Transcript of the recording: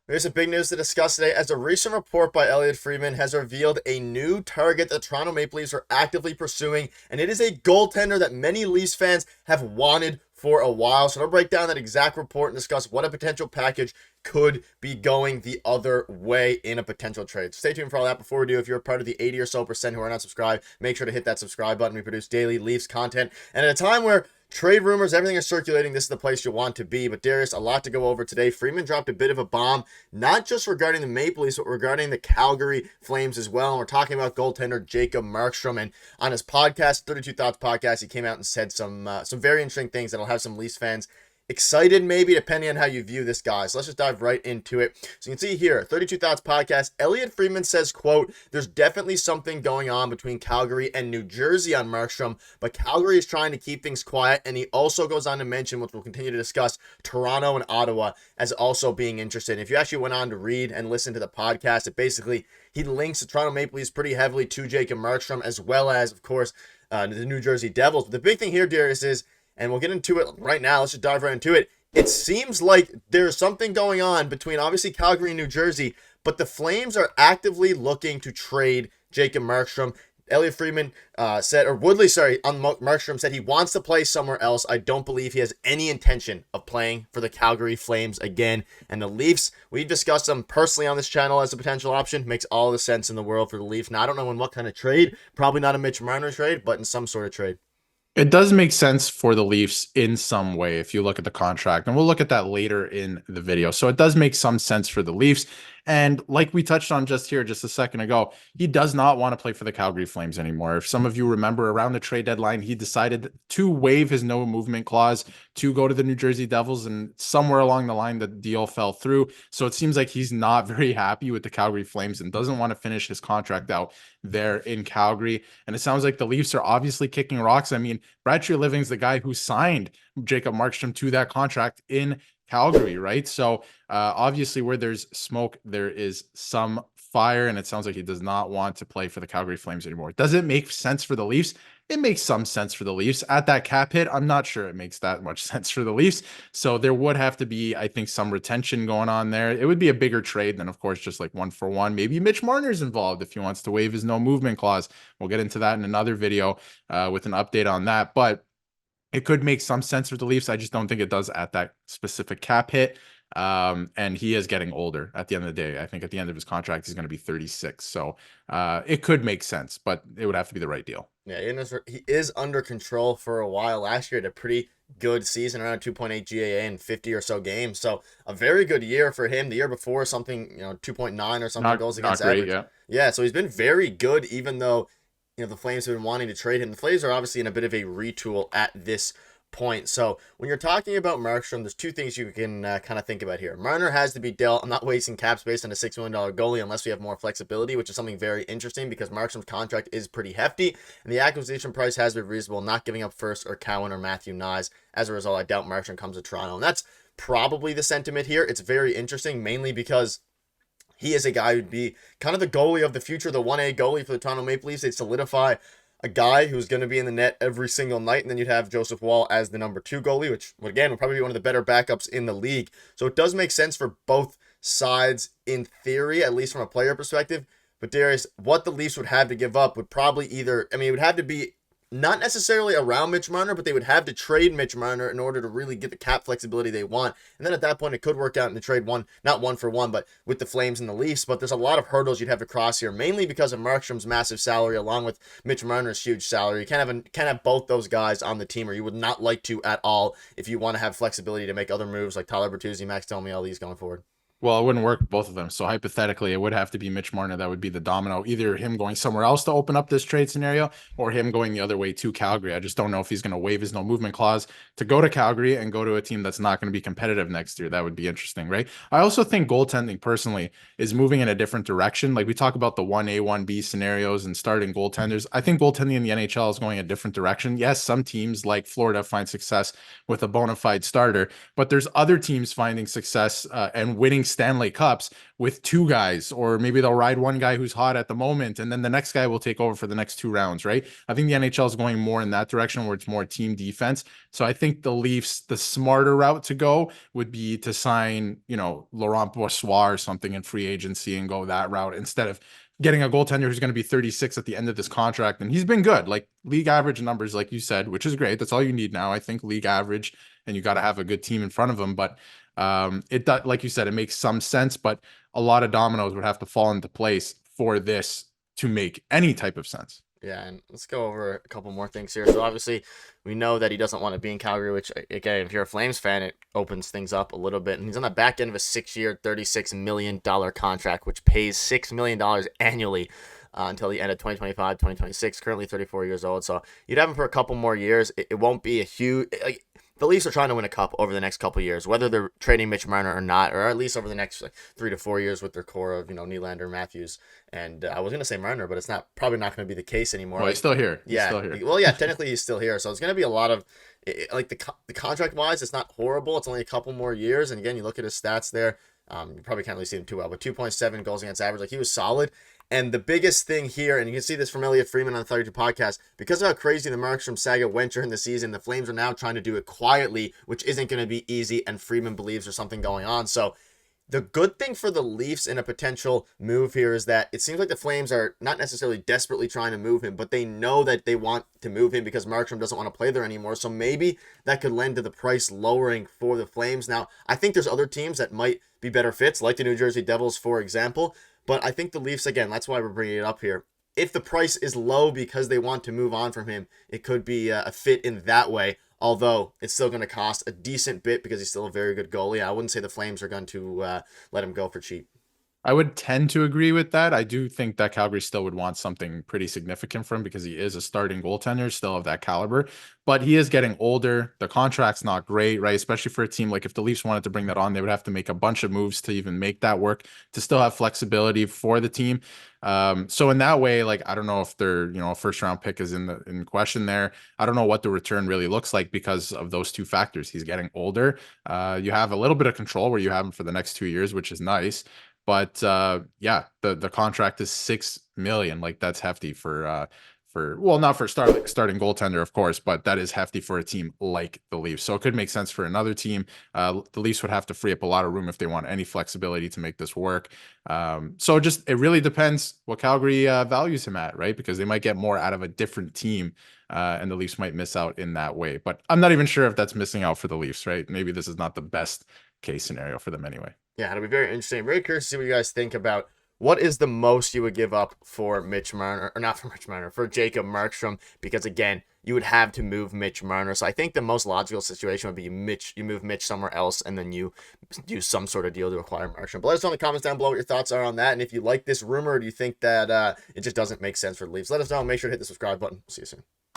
There's a big news to discuss today as a recent report by Friedman has revealed a new target the Toronto Maple Leafs are actively pursuing, and it is a goaltender that many Leafs fans have wanted for a while. So I'll break down that exact report and discuss what a potential package could be going the other way in a potential trade. So stay tuned for all that. Before we do, if you're a part of the 80 or so percent who are not subscribed, make sure to hit that subscribe button. We produce daily Leafs content, and at a time where trade rumors, everything is circulating, this is the place you want to be. But Darius, a lot to go over today. Friedman dropped a bit of a bomb, not just regarding the Maple Leafs, but regarding the Calgary Flames as well. And we're talking about goaltender Jacob Markstrom. And on his podcast, 32 Thoughts podcast, he came out and said some very interesting things that'll have some Leafs fans excited, maybe, depending on how you view this guy. So let's just dive right into it. So you can see here, 32 Thoughts podcast, Friedman says, quote, "There's definitely something going on between Calgary and New Jersey on Markstrom, but Calgary is trying to keep things quiet." And he also goes on to mention, which we'll continue to discuss, Toronto and Ottawa as also being interested. If you actually went on to read and listen to the podcast, it basically, he links the Toronto Maple Leafs pretty heavily to Jacob Markstrom, as well as, of course, the New Jersey Devils. But the big thing here, Darius, is, and we'll get into it right now. Let's just dive right into it. It seems like there's something going on between obviously Calgary and New Jersey, but the Flames are actively looking to trade Jacob Markstrom. Friedman said, or Woodley, sorry, on Markstrom said he wants to play somewhere else. I don't believe he has any intention of playing for the Calgary Flames again. And the Leafs, we've discussed them personally on this channel as a potential option. Makes all the sense in the world for the Leafs. Now, I don't know in what kind of trade. Probably not a Mitch Marner trade, but in some sort of trade. It does make sense for the Leafs in some way if you look at the contract, and we'll look at that later in the video. So it does make some sense for the Leafs. And like we touched on just here just a second ago, he does not want to play for the Calgary Flames anymore. If some of you remember, around the trade deadline, he decided to waive his no movement clause to go to the New Jersey Devils, and somewhere along the line, the deal fell through. So it seems like he's not very happy with the Calgary Flames and doesn't want to finish his contract out there in Calgary. And it sounds like the Leafs are obviously kicking rocks. I mean, Brad Treliving's the guy who signed Jacob Markstrom to that contract in Calgary, right? So obviously where there's smoke, there is some fire, and it sounds like he does not want to play for the Calgary Flames anymore. Does it make sense for the Leafs? It makes some sense for the Leafs. At that cap hit, I'm not sure it makes that much sense for the Leafs. So there would have to be, I think, some retention going on there. It would be a bigger trade than, of course, just like 1-for-1. Maybe Mitch Marner's involved if he wants to waive his no movement clause. We'll get into that in another video with an update on that. But it could make some sense for the Leafs. I just don't think it does at that specific cap hit. And he is getting older at the end of the day. I think at the end of his contract, he's going to be 36. So it could make sense, but it would have to be the right deal. Yeah, he is under control for a while. Last year, had a pretty good season, around 2.8 GAA in 50 or so games. So a very good year for him. The year before, something, 2.9 or something goals against average. Yeah. Yeah, so he's been very good, even though, the Flames have been wanting to trade him. The Flames are obviously in a bit of a retool at this point. So when you're talking about Markstrom, there's two things you can kind of think about here. Marner has to be dealt. I'm not wasting cap space on a $6 million goalie unless we have more flexibility, which is something very interesting because Markstrom's contract is pretty hefty, and the acquisition price has been reasonable, not giving up first or Cowan or Matthew Nyes. As a result, I doubt Markstrom comes to Toronto, and that's probably the sentiment here. It's very interesting, mainly because he is a guy who'd be kind of the goalie of the future, the 1A goalie for the Toronto Maple Leafs. They'd solidify a guy who's going to be in the net every single night, and then you'd have Joseph Woll as the number 2 goalie, which, again, would probably be one of the better backups in the league. So it does make sense for both sides in theory, at least from a player perspective. But Darius, what the Leafs would have to give up would probably either, it would have to be not necessarily around Mitch Marner, but they would have to trade Mitch Marner in order to really get the cap flexibility they want. And then at that point, it could work out in the trade not 1-for-1, but with the Flames and the Leafs. But there's a lot of hurdles you'd have to cross here, mainly because of Markstrom's massive salary, along with Mitch Marner's huge salary. You can't have both those guys on the team, or you would not like to at all if you want to have flexibility to make other moves like Tyler Bertuzzi, Max Domi, all these going forward. Well, it wouldn't work with both of them. So hypothetically, it would have to be Mitch Marner that would be the domino, either him going somewhere else to open up this trade scenario or him going the other way to Calgary. I just don't know if he's going to waive his no movement clause to go to Calgary and go to a team that's not going to be competitive next year. That would be interesting, right? I also think goaltending personally is moving in a different direction. Like we talk about the 1A, 1B scenarios and starting goaltenders. I think goaltending in the NHL is going a different direction. Yes, some teams like Florida find success with a bona fide starter, but there's other teams finding success and winning Stanley Cups with two guys, or maybe they'll ride one guy who's hot at the moment, and then the next guy will take over for the next two rounds, right? I think the NHL is going more in that direction where it's more team defense. So I think the Leafs, the smarter route to go would be to sign, Laurent Brossoit or something in free agency and go that route instead of getting a goaltender who's going to be 36 at the end of this contract. And he's been good, like league average numbers, like you said, which is great. That's all you need now. I think league average, and you got to have a good team in front of him. But it does, like you said, it makes some sense, but a lot of dominoes would have to fall into place for this to make any type of sense. Yeah, and let's go over a couple more things here. So obviously, we know that he doesn't want to be in Calgary, which, again, if you're a Flames fan, it opens things up a little bit. And he's on the back end of a 6-year, $36 million contract, which pays $6 million annually until the end of 2025, 2026. Currently 34 years old. So you'd have him for a couple more years. It won't be a huge... the Leafs are trying to win a cup over the next couple of years, whether they're trading Mitch Marner or not, or at least over the next 3 to 4 years with their core of, Nylander, Matthews, and I was going to say Marner, but it's probably not going to be the case anymore. Well, he's still here. Yeah. Still here. Well, yeah, technically he's still here. So it's going to be a lot of, the contract-wise, it's not horrible. It's only a couple more years. And again, you look at his stats there. You probably can't really see him too well, but 2.7 goals against average. He was solid. And the biggest thing here, and you can see this from Elliot Friedman on the 32 podcast, because of how crazy the Markstrom saga went during the season, the Flames are now trying to do it quietly, which isn't going to be easy, and Friedman believes there's something going on. So the good thing for the Leafs in a potential move here is that it seems like the Flames are not necessarily desperately trying to move him, but they know that they want to move him because Markstrom doesn't want to play there anymore. So maybe that could lend to the price lowering for the Flames. Now, I think there's other teams that might be better fits, like the New Jersey Devils, for example. But I think the Leafs, again, that's why we're bringing it up here. If the price is low because they want to move on from him, it could be a fit in that way. Although it's still going to cost a decent bit because he's still a very good goalie. I wouldn't say the Flames are going to let him go for cheap. I would tend to agree with that. I do think that Calgary still would want something pretty significant from him because he is a starting goaltender, still of that caliber. But he is getting older. The contract's not great, right? Especially for a team like if the Leafs wanted to bring that on, they would have to make a bunch of moves to even make that work, to still have flexibility for the team. So in that way, like, I don't know if they're, a first round pick is in question there. I don't know what the return really looks like because of those two factors. He's getting older. You have a little bit of control where you have him for the next 2 years, which is nice. But yeah, the contract is $6 million. Like, that's hefty for well, not for starting goaltender, of course, but that is hefty for a team like the Leafs. So it could make sense for another team. The Leafs would have to free up a lot of room if they want any flexibility to make this work. So it really depends what Calgary values him at, right? Because they might get more out of a different team, and the Leafs might miss out in that way. But I'm not even sure if that's missing out for the Leafs, right? Maybe this is not the best case scenario for them anyway. Yeah, it'll be very interesting. Very curious to see what you guys think about what is the most you would give up for Mitch Marner, or not for Mitch Marner, for Jacob Markstrom, because again, you would have to move Mitch Marner. So I think the most logical situation would be you move Mitch somewhere else, and then you do some sort of deal to acquire Markstrom. But let us know in the comments down below what your thoughts are on that, and if you like this rumor, or do you think that it just doesn't make sense for the Leafs? Let us know. Make sure to hit the subscribe button. See you soon.